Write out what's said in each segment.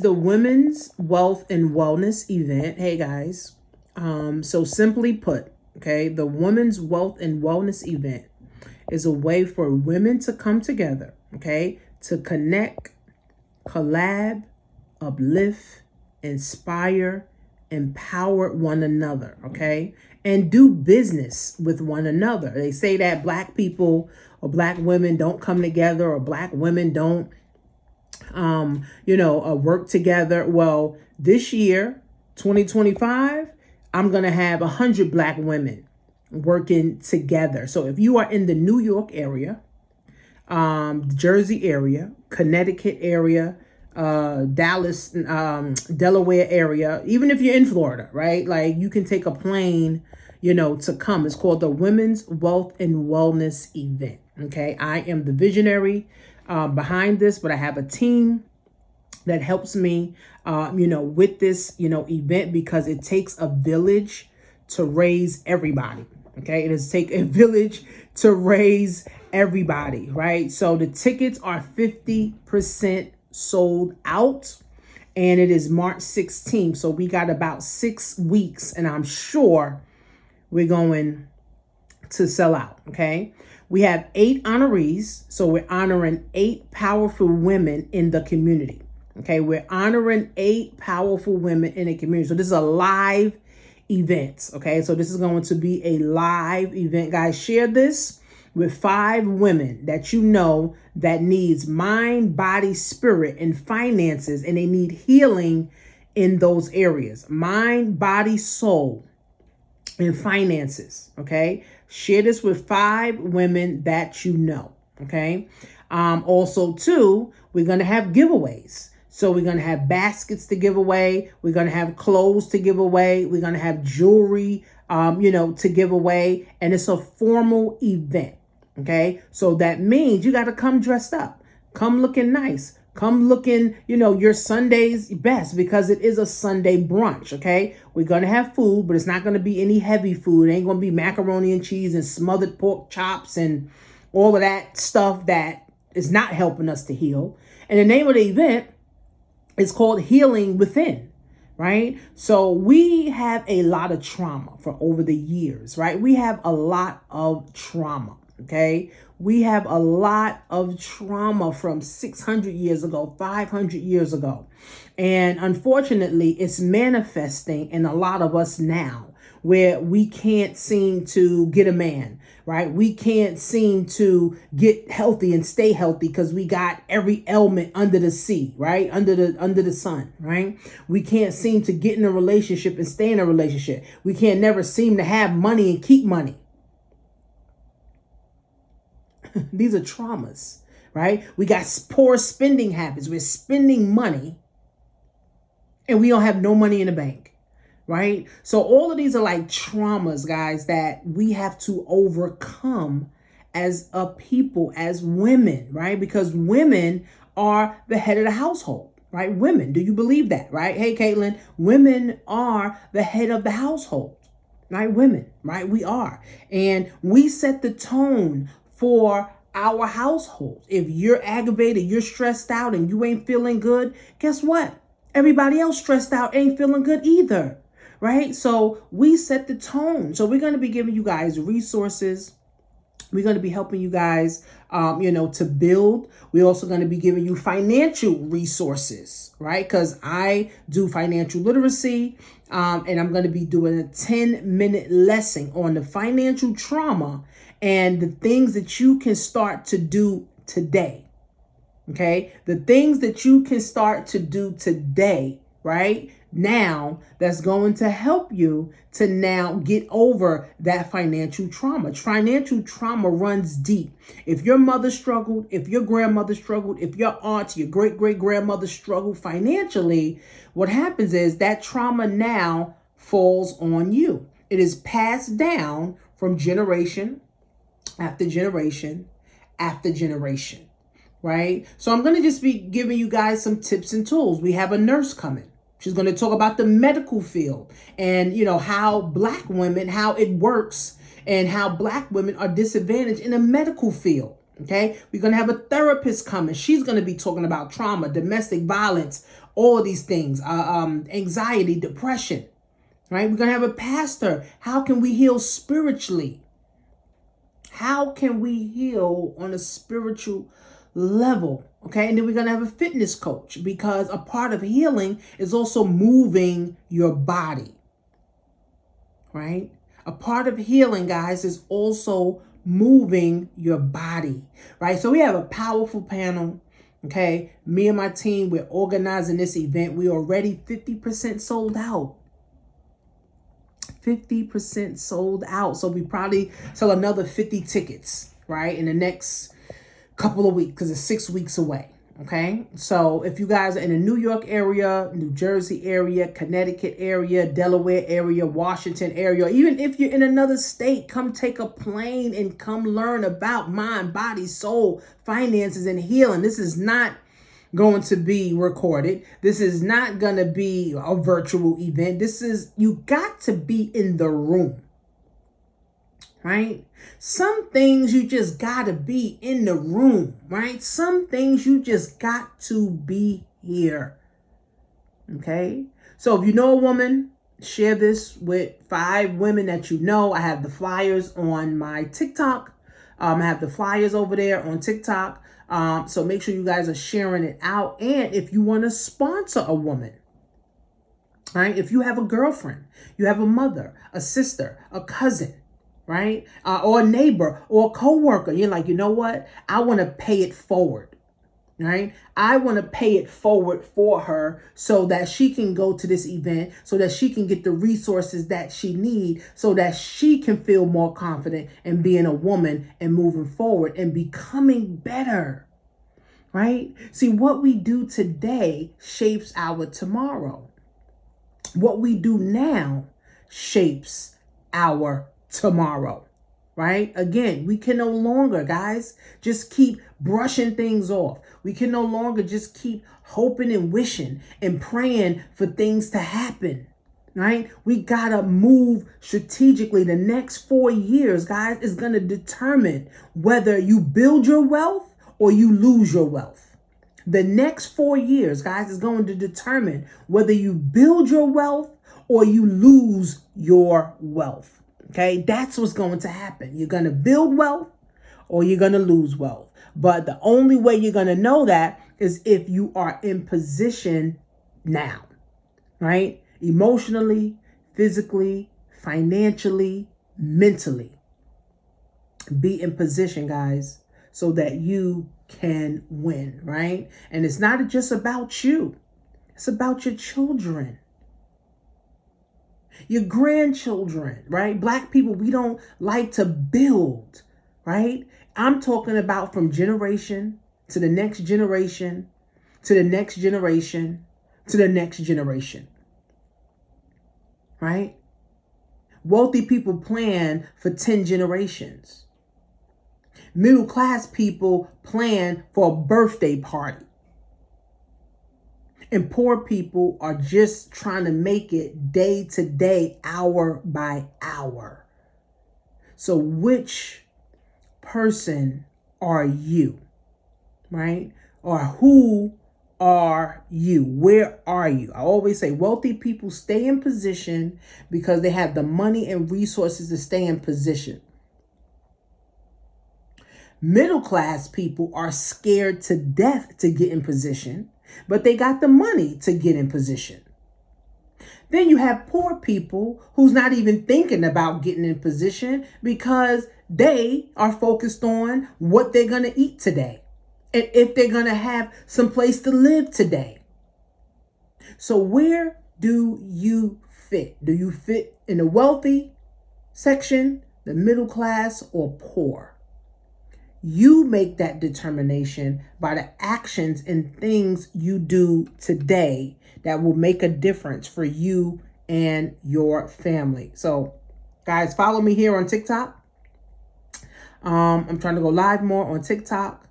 The Women's Wealth and Wellness event. Hey guys. So simply put, okay, the Women's Wealth and Wellness event is a way for women to come together, okay, to connect, collab, uplift, inspire, empower one another, okay, and do business with one another. They say that black people or black women don't come together, or black women don't work together. Well, this year, 2025, I'm going to have 100 black women working together. So if you are in the New York area, Jersey area, Connecticut area, Dallas, Delaware area, even if you're in Florida, right? Like, you can take a plane, to come. It's called the Women's Wealth and Wellness event. Okay. I am the visionary behind this, but I have a team that helps me, with this, event, because it takes a village to raise everybody. Okay. It does take a village to raise everybody, right? So the tickets are 50% sold out, and it is March 16th. So we got about 6 weeks, and I'm sure we're going to sell out. Okay. We have 8 honorees. So we're honoring 8 powerful women in the community. Okay. We're honoring 8 powerful women in the community. So this is a live event. Okay. So this is going to be a live event. Guys, share this with 5 women that you know that needs mind, body, spirit, and finances, and they need healing in those areas: mind, body, soul, and finances. Okay. Share this with 5 women that you know. Okay. Also, too, we're going to have giveaways. So we're going to have baskets to give away. We're going to have clothes to give away. We're going to have jewelry, to give away. And it's a formal event. Okay. So that means you got to come dressed up, come looking nice, come looking, your Sunday's best, because it is a Sunday brunch. Okay. We're going to have food, but it's not going to be any heavy food. It ain't going to be macaroni and cheese and smothered pork chops and all of that stuff that is not helping us to heal. And the name of the event is called Healing Within, right? So we have a lot of trauma for over the years, right? We have a lot of trauma. Okay. We have a lot of trauma from 600 years ago, 500 years ago. And unfortunately, it's manifesting in a lot of us now, where we can't seem to get a man, right? We can't seem to get healthy and stay healthy because we got every ailment under the sea, right? Under the sun, right? We can't seem to get in a relationship and stay in a relationship. We can't never seem to have money and keep money. These are traumas, right? We got poor spending habits. We're spending money and we don't have no money in the bank, right? So all of these are like traumas, guys, that we have to overcome as a people, as women, right? Because women are the head of the household, right? Women, do you believe that, right? Hey, Caitlin, women are the head of the household, right? Women, right? We are. And we set the tone for our household. If you're aggravated, you're stressed out, and you ain't feeling good, guess what? Everybody else stressed out ain't feeling good either, right? So we set the tone. So we're going to be giving you guys resources. We're going to be helping you guys, to build. We're also going to be giving you financial resources, right? Because I do financial literacy, and I'm going to be doing a 10-minute lesson on the financial trauma and the things that you can start to do today. Okay. The things that you can start to do today, right now, that's going to help you to now get over that financial trauma. Financial trauma runs deep. If your mother struggled, if your grandmother struggled, if your aunt, your great-great-grandmother struggled financially, what happens is that trauma now falls on you. It is passed down from generation after generation after generation, right? So I'm going to just be giving you guys some tips and tools. We have a nurse coming. She's going to talk about the medical field and, how black women, how it works, and how black women are disadvantaged in the medical field. Okay. We're going to have a therapist coming. She's going to be talking about trauma, domestic violence, all of these things, anxiety, depression, right? We're going to have a pastor. How can we heal spiritually? How can we heal on a spiritual level? Okay. And then we're going to have a fitness coach, because a part of healing is also moving your body, right? A part of healing, guys, is also moving your body, right? So we have a powerful panel. Okay. Me and my team, we're organizing this event. We already 50% sold out. 50% sold out. So we probably sell another 50 tickets, right, in the next couple of weeks, because it's 6 weeks away. Okay. So if you guys are in the New York area, New Jersey area, Connecticut area, Delaware area, Washington area, even if you're in another state, come take a plane and come learn about mind, body, soul, finances, and healing. This is not going to be recorded. This is not going to be a virtual event. This is, you got to be in the room, right? Some things you just got to be in the room, right? Some things you just got to be here. Okay. So if you know a woman, share this with 5 women that you know. I have the flyers on my TikTok. I have the flyers over there on TikTok. So make sure you guys are sharing it out. And if you want to sponsor a woman, right? If you have a girlfriend, you have a mother, a sister, a cousin, right? Or a neighbor or a coworker, you're like, you know what? I want to pay it forward. Right? I want to pay it forward for her so that she can go to this event, so that she can get the resources that she needs, so that she can feel more confident in being a woman and moving forward and becoming better. Right? See, what we do today shapes our tomorrow. What we do now shapes our tomorrow. Right? Again, we can no longer, guys, just keep brushing things off. We can no longer just keep hoping and wishing and praying for things to happen. Right? We got to move strategically. The next 4 years, guys, is going to determine whether you build your wealth or you lose your wealth. The next 4 years, guys, is going to determine whether you build your wealth or you lose your wealth. Okay, that's what's going to happen. You're going to build wealth or you're going to lose wealth. But the only way you're going to know that is if you are in position now, right? Emotionally, physically, financially, mentally. Be in position, guys, so that you can win, right? And it's not just about you. It's about your children. Your grandchildren, right? Black people, we don't like to build, right? I'm talking about from generation to the next generation, to the next generation, to the next generation, right? Wealthy people plan for 10 generations. Middle class people plan for a birthday party. And poor people are just trying to make it day to day, hour by hour. So which person are you, right? Or who are you? Where are you? I always say wealthy people stay in position because they have the money and resources to stay in position. Middle class people are scared to death to get in position, but they got the money to get in position. Then you have poor people who's not even thinking about getting in position because they are focused on what they're going to eat today and if they're going to have some place to live today. So where do you fit? Do you fit in the wealthy section, the middle class, or poor? You make that determination by the actions and things you do today that will make a difference for you and your family. So, guys, follow me here on TikTok. I'm trying to go live more on TikTok.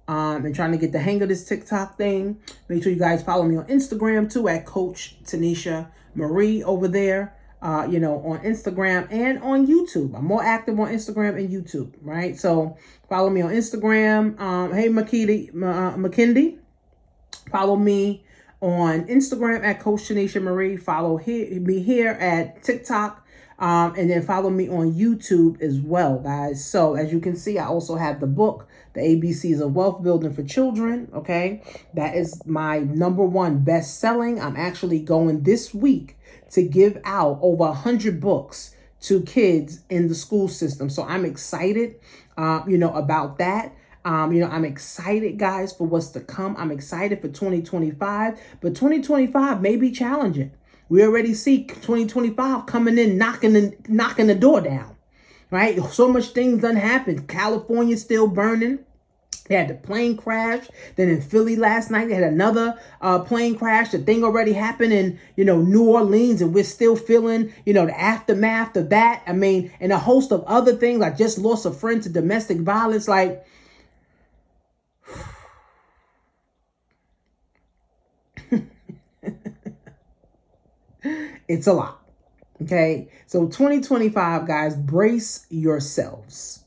And trying to get the hang of this TikTok thing. Make sure you guys follow me on Instagram too at Coach Tanisha Marie over there. On Instagram and on YouTube. I'm more active on Instagram and YouTube, right? So follow me on Instagram. Hey, McKindy, follow me on Instagram at Coach Tanisha Follow me here at TikTok. And then follow me on YouTube as well, guys. So as you can see, I also have the book, The ABCs of Wealth Building for Children. Okay. That is my #1 best selling. I'm actually going this week to give out over 100 books to kids in the school system. So I'm excited, about that. I'm excited, guys, for what's to come. I'm excited for 2025, but 2025 may be challenging. We already see 2025 coming in, knocking the door down, right? So much things done happened. California's still burning. They had the plane crash. Then in Philly last night, they had another plane crash. The thing already happened in, New Orleans, and we're still feeling, the aftermath of that. I mean, and a host of other things. I just lost a friend to domestic violence. Like, it's a lot. Okay. So 2025, guys, brace yourselves.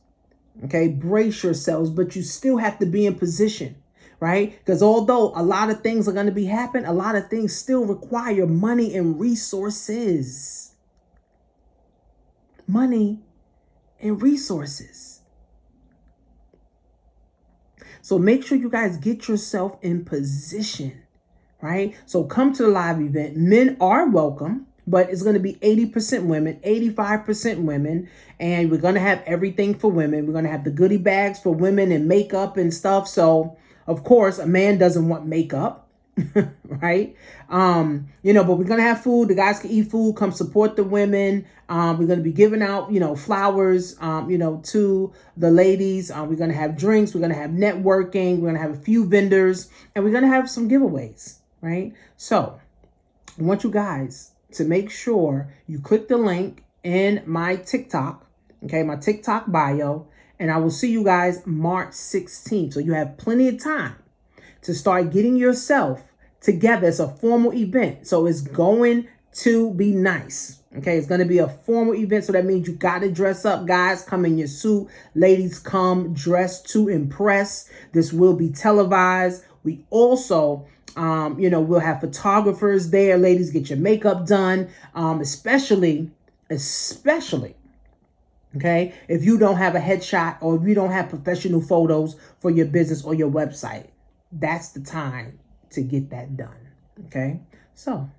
Okay. Brace yourselves, but you still have to be in position, right? Because although a lot of things are going to be happening, a lot of things still require money and resources. Money and resources. So make sure you guys get yourself in position. Right? So come to the live event. Men are welcome, but it's going to be 80% women, 85% women. And we're going to have everything for women. We're going to have the goodie bags for women and makeup and stuff. So, of course, a man doesn't want makeup, right? But we're going to have food. The guys can eat food. Come support the women. We're going to be giving out, flowers, to the ladies. We're going to have drinks. We're going to have networking. We're going to have a few vendors, and we're going to have some giveaways. Right? So I want you guys to make sure you click the link in my TikTok, okay, my TikTok bio, and I will see you guys March 16th. So you have plenty of time to start getting yourself together. It's a formal event. So it's going to be nice. Okay, it's going to be a formal event. So that means you got to dress up. Guys, come in your suit. Ladies, come dressed to impress. This will be televised. We also we'll have photographers there. Ladies, get your makeup done, especially, okay, if you don't have a headshot or if you don't have professional photos for your business or your website. That's the time to get that done, okay? So.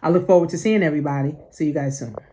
I look forward to seeing everybody. See you guys soon.